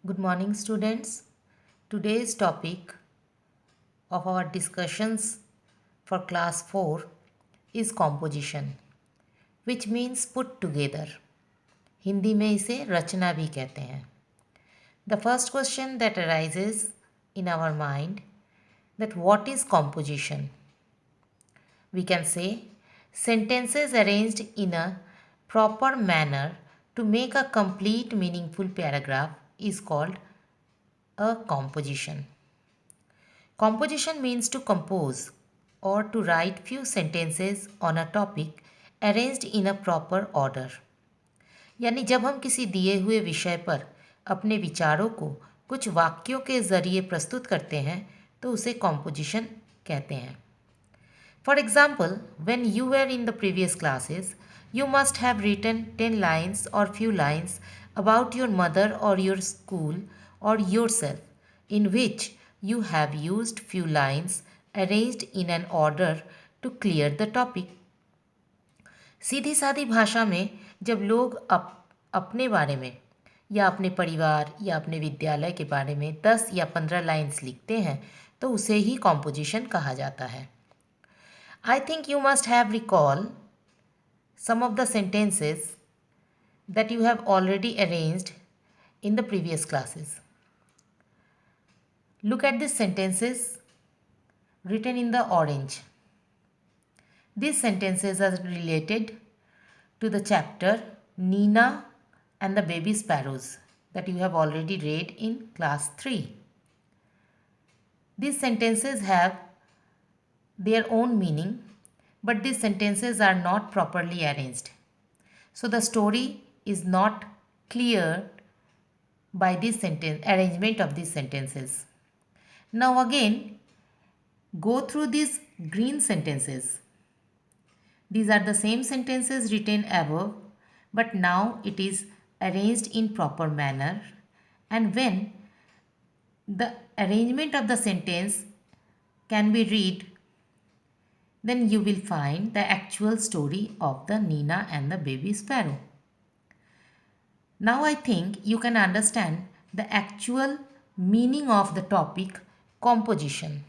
Good morning, students. Today's topic of our discussions for class 4 is composition, which means put together. Hindi में इसे रचना भी कहते हैं. The first question that arises in our mind that what is composition? We can say sentences arranged in a proper manner to make a complete meaningful paragraph is called a composition. Composition means to compose or to write few sentences on a topic arranged in a proper order. यानी जब हम किसी दिए हुए विषय पर अपने विचारों को कुछ वाक्यों के ज़रिए प्रस्तुत करते हैं तो उसे कॉम्पोजिशन कहते हैं. For example, when you were in the previous classes, you must have written 10 lines or few lines about your mother or your school or yourself, in which you have used few lines arranged in an order to clear the topic. सीधी सादी भाषा में जब लोग अपने बारे में या अपने परिवार या अपने विद्यालय के बारे में 10 या 15 लाइन्स लिखते हैं तो उसे ही कॉम्पोजिशन कहा जाता है. I think you must have recall some of the sentences that you have already arranged in the previous classes. Look at these sentences written in the orange. These sentences are related to the chapter Nina and the Baby Sparrows that you have already read in class 3. These sentences have their own meaning, but these sentences are not properly arranged. So the story is not clear by this arrangement of these sentences. Now again, go through these green sentences. These are the same sentences written above, but now it is arranged in proper manner. And when the arrangement of the sentence can be read, then you will find the actual story of the Nina and the Baby Sparrow. Now I think you can understand the actual meaning of the topic composition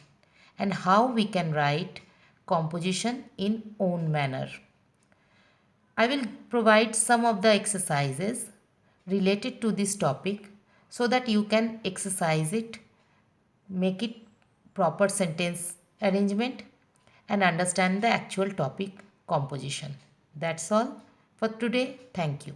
and how we can write composition in own manner. I will provide some of the exercises related to this topic so that you can exercise it, make it proper sentence arrangement and understand the actual topic composition. That's all for today. Thank you.